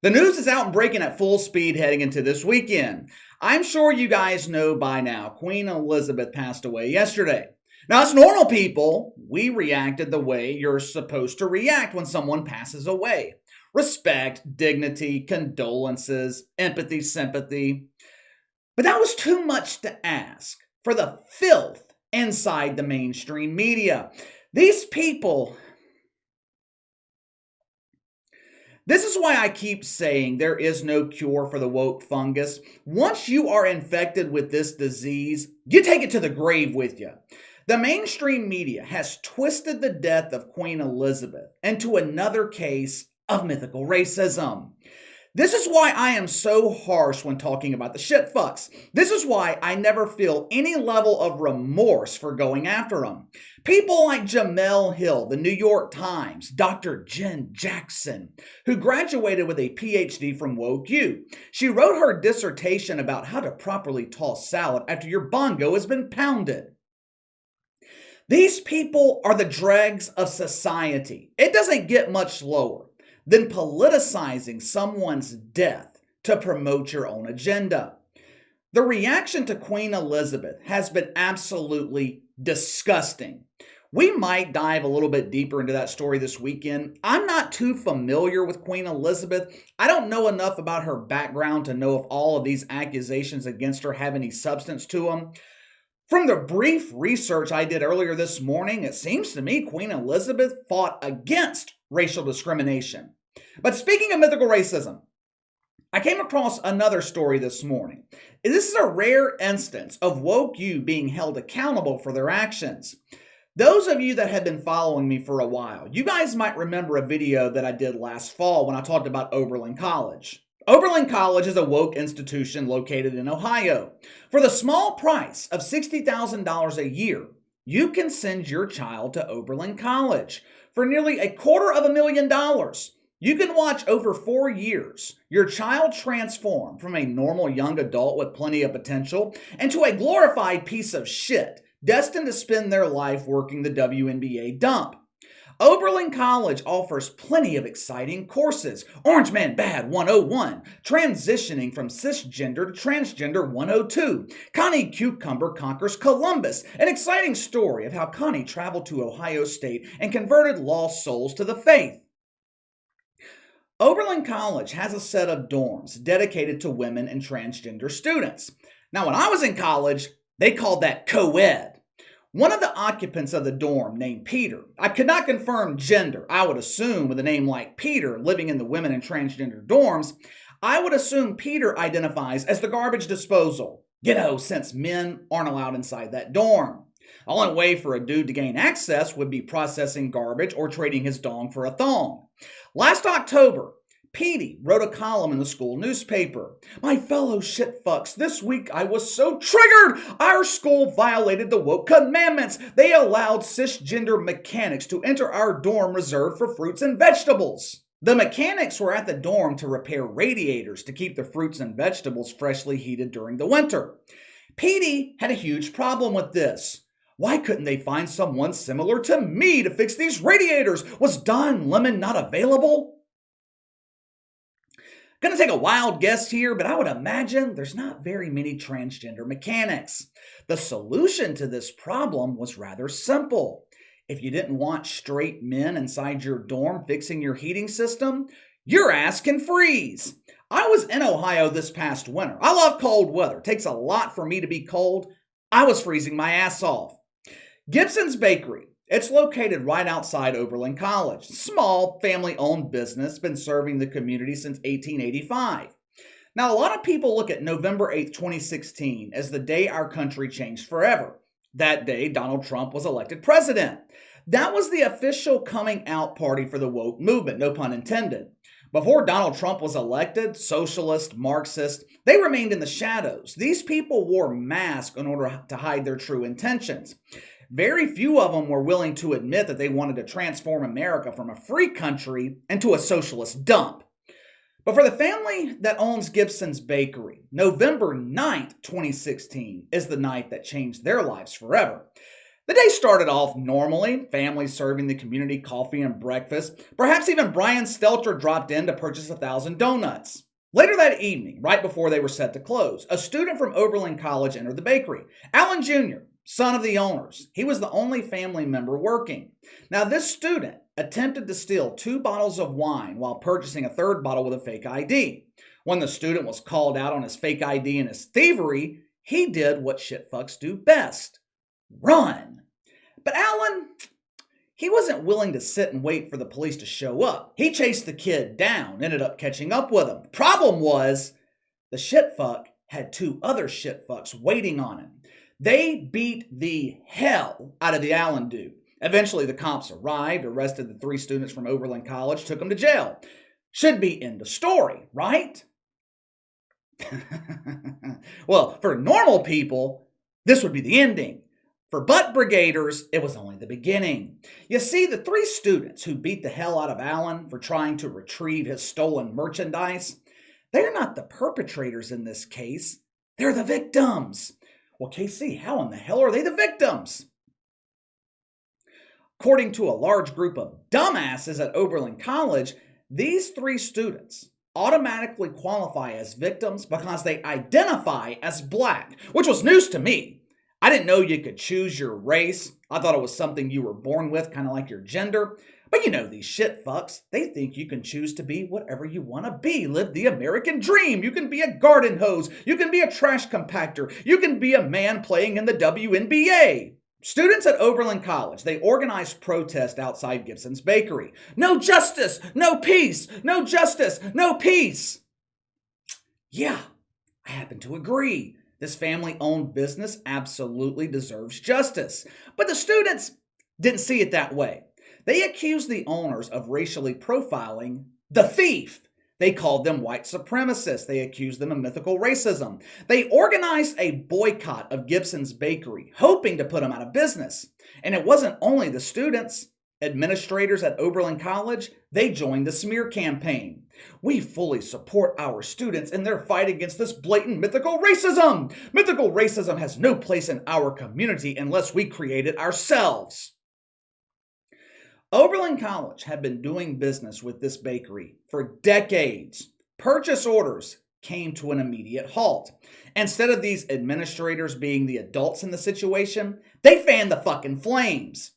The news is out and breaking at full speed heading into this weekend. I'm sure you guys know by now, Queen Elizabeth passed away yesterday. Now, as normal people, we reacted the way you're supposed to react when someone passes away. Respect, dignity, condolences, empathy, sympathy. But that was too much to ask for the filth inside the mainstream media. These people. This is why I keep saying there is no cure for the woke fungus. Once you are infected with this disease, you take it to the grave with you. The mainstream media has twisted the death of Queen Elizabeth into another case of mythical racism. This is why I am so harsh when talking about the shit fucks. This is why I never feel any level of remorse for going after them. People like Jemele Hill, the New York Times, Dr. Jen Jackson, who graduated with a PhD from Woke U. She wrote her dissertation about how to properly toss salad after your bongo has been pounded. These people are the dregs of society. It doesn't get much lower than politicizing someone's death to promote your own agenda. The reaction to Queen Elizabeth has been absolutely disgusting. We might dive a little bit deeper into that story this weekend. I'm not too familiar with Queen Elizabeth. I don't know enough about her background to know if all of these accusations against her have any substance to them. From the brief research I did earlier this morning, it seems to me Queen Elizabeth fought against racial discrimination. But speaking of mythical racism, I came across another story this morning. This is a rare instance of Woke U being held accountable for their actions. Those of you that have been following me for a while, you guys might remember a video that I did last fall when I talked about Oberlin College. Oberlin College is a woke institution located in Ohio. For the small price of $60,000 a year, you can send your child to Oberlin College. For nearly $250,000, you can watch over 4 years your child transform from a normal young adult with plenty of potential into a glorified piece of shit destined to spend their life working the WNBA dump. Oberlin College offers plenty of exciting courses. Orange Man Bad 101, transitioning from cisgender to transgender 102. Connie Cucumber Conquers Columbus, an exciting story of how Connie traveled to Ohio State and converted lost souls to the faith. Oberlin College has a set of dorms dedicated to women and transgender students. Now, when I was in college, they called that co-ed. One of the occupants of the dorm, named Peter, I could not confirm gender. I would assume with a name like Peter living in the women and transgender dorms, I would assume Peter identifies as the garbage disposal. Since men aren't allowed inside that dorm. The only way for a dude to gain access would be processing garbage or trading his dong for a thong. Last October, Petey wrote a column in the school newspaper. My fellow shitfucks, this week I was so triggered! Our school violated the woke commandments. They allowed cisgender mechanics to enter our dorm reserved for fruits and vegetables. The mechanics were at the dorm to repair radiators to keep the fruits and vegetables freshly heated during the winter. Petey had a huge problem with this. Why couldn't they find someone similar to me to fix these radiators? Was Don Lemon not available? Gonna take a wild guess here, but I would imagine there's not very many transgender mechanics. The solution to this problem was rather simple. If you didn't want straight men inside your dorm fixing your heating system, your ass can freeze. I was in Ohio this past winter. I love cold weather. It takes a lot for me to be cold. I was freezing my ass off. Gibson's Bakery. It's located right outside Oberlin College. Small, family-owned business, been serving the community since 1885. Now, a lot of people look at November 8th, 2016 as the day our country changed forever. That day, Donald Trump was elected president. That was the official coming out party for the woke movement, no pun intended. Before Donald Trump was elected, socialist, Marxist, they remained in the shadows. These people wore masks in order to hide their true intentions. Very few of them were willing to admit that they wanted to transform America from a free country into a socialist dump. But for the family that owns Gibson's Bakery, November 9th, 2016 is the night that changed their lives forever. The day started off normally, families serving the community coffee and breakfast. Perhaps even Brian Stelter dropped in to purchase 1,000 donuts. Later that evening, right before they were set to close, a student from Oberlin College entered the bakery. Alan Jr., son of the owners. He was the only family member working. Now, this student attempted to steal 2 bottles of wine while purchasing a third bottle with a fake ID. When the student was called out on his fake ID and his thievery, he did what shitfucks do best: run. But Alan, he wasn't willing to sit and wait for the police to show up. He chased the kid down, ended up catching up with him. Problem was, the shitfuck had 2 other shitfucks waiting on him. They beat the hell out of the Allen dude. Eventually, the cops arrived, arrested the 3 students from Oberlin College, took them to jail. Should be end of story, right? Well, for normal people, this would be the ending. For butt brigaders, it was only the beginning. You see, the 3 students who beat the hell out of Alan for trying to retrieve his stolen merchandise, they're not the perpetrators in this case. They're the victims. Well, KC, how in the hell are they the victims? According to a large group of dumbasses at Oberlin College, these 3 students automatically qualify as victims because they identify as black, which was news to me. I didn't know you could choose your race. I thought it was something you were born with, kind of like your gender. But you know, these shit fucks, they think you can choose to be whatever you want to be. Live the American dream. You can be a garden hose. You can be a trash compactor. You can be a man playing in the WNBA. Students at Oberlin College, they organized protest outside Gibson's bakery. No justice, no peace, no justice, no peace. Yeah, I happen to agree. This family-owned business absolutely deserves justice. But the students didn't see it that way. They accused the owners of racially profiling the thief. They called them white supremacists. They accused them of mythical racism. They organized a boycott of Gibson's bakery, hoping to put them out of business. And it wasn't only the students. Administrators at Oberlin College, they joined the smear campaign. We fully support our students in their fight against this blatant mythical racism. Mythical racism has no place in our community unless we create it ourselves. Oberlin College had been doing business with this bakery for decades. Purchase orders came to an immediate halt. Instead of these administrators being the adults in the situation, they fanned the fucking flames.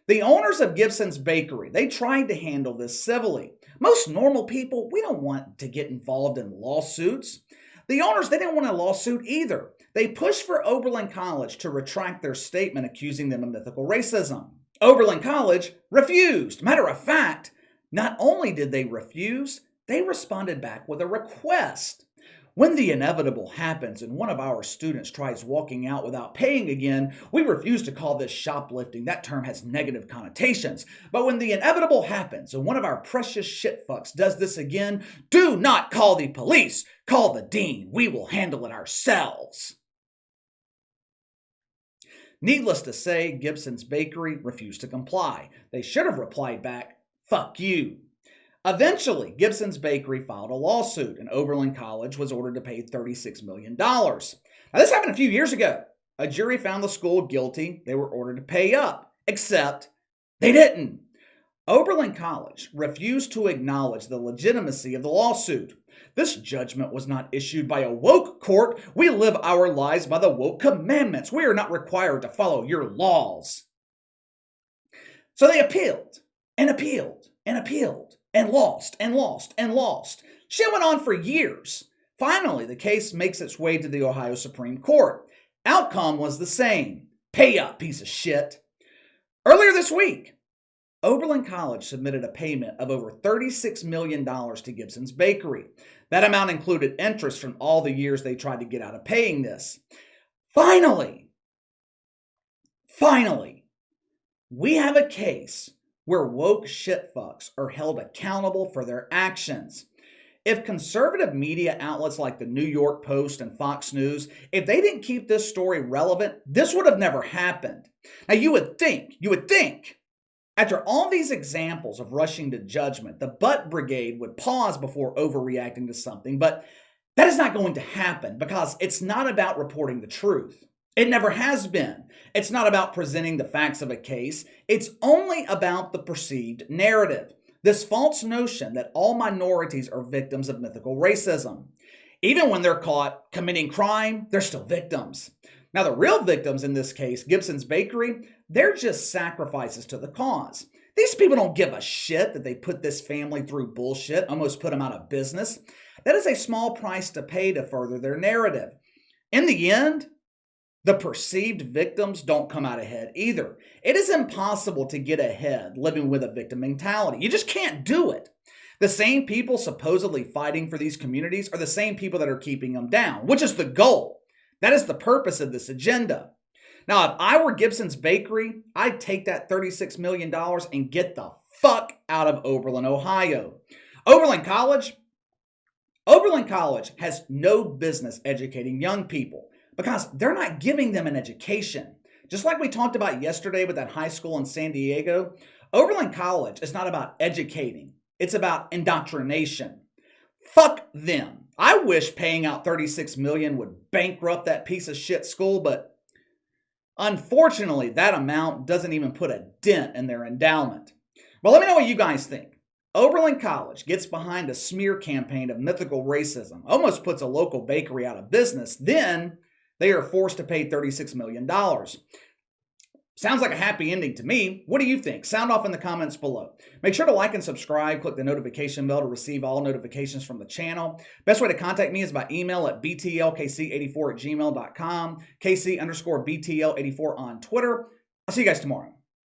The owners of Gibson's bakery, they tried to handle this civilly. Most normal people, we don't want to get involved in lawsuits. The owners, they didn't want a lawsuit either. They pushed for Oberlin College to retract their statement accusing them of mythical racism. Oberlin College refused. Matter of fact, not only did they refuse, they responded back with a request. When the inevitable happens and one of our students tries walking out without paying again, we refuse to call this shoplifting. That term has negative connotations. But when the inevitable happens and one of our precious shitfucks does this again, do not call the police. Call the dean. We will handle it ourselves. Needless to say, Gibson's bakery refused to comply. They should have replied back, "Fuck you." Eventually, Gibson's bakery filed a lawsuit, and Oberlin College was ordered to pay $36 million. Now, this happened a few years ago. A jury found the school guilty. They were ordered to pay up, except they didn't. Oberlin College refused to acknowledge the legitimacy of the lawsuit. This judgment was not issued by a woke court. We live our lives by the woke commandments. We are not required to follow your laws. So they appealed and appealed and appealed and lost and lost and lost. Shit went on for years. Finally, the case makes its way to the Ohio Supreme Court. Outcome was the same. Pay up, piece of shit. Earlier this week, Oberlin College submitted a payment of over $36 million to Gibson's bakery. That amount included interest from all the years they tried to get out of paying this. Finally, we have a case where woke shitfucks are held accountable for their actions. If conservative media outlets like the New York Post and Fox News, if they didn't keep this story relevant, this would have never happened. Now you would think, after all these examples of rushing to judgment, the butt brigade would pause before overreacting to something, but that is not going to happen because it's not about reporting the truth. It never has been. It's not about presenting the facts of a case. It's only about the perceived narrative. This false notion that all minorities are victims of mythical racism. Even when they're caught committing crime, they're still victims. Now, the real victims in this case, Gibson's Bakery, they're just sacrifices to the cause. These people don't give a shit that they put this family through bullshit, almost put them out of business. That is a small price to pay to further their narrative. In the end, the perceived victims don't come out ahead either. It is impossible to get ahead living with a victim mentality. You just can't do it. The same people supposedly fighting for these communities are the same people that are keeping them down, which is the goal. That is the purpose of this agenda. Now, if I were Gibson's Bakery, I'd take that $36 million and get the fuck out of Oberlin, Ohio. Oberlin College has no business educating young people because they're not giving them an education. Just like we talked about yesterday with that high school in San Diego, Oberlin College is not about educating. It's about indoctrination. Fuck them. I wish paying out $36 million would bankrupt that piece of shit school, but unfortunately, that amount doesn't even put a dent in their endowment. Well, let me know what you guys think. Oberlin College gets behind a smear campaign of mythical racism, almost puts a local bakery out of business, then they are forced to pay $36 million. Sounds like a happy ending to me. What do you think? Sound off in the comments below. Make sure to like and subscribe. Click the notification bell to receive all notifications from the channel. Best way to contact me is by email at btlkc84@gmail.com, KC_BTL84 on Twitter. I'll see you guys tomorrow.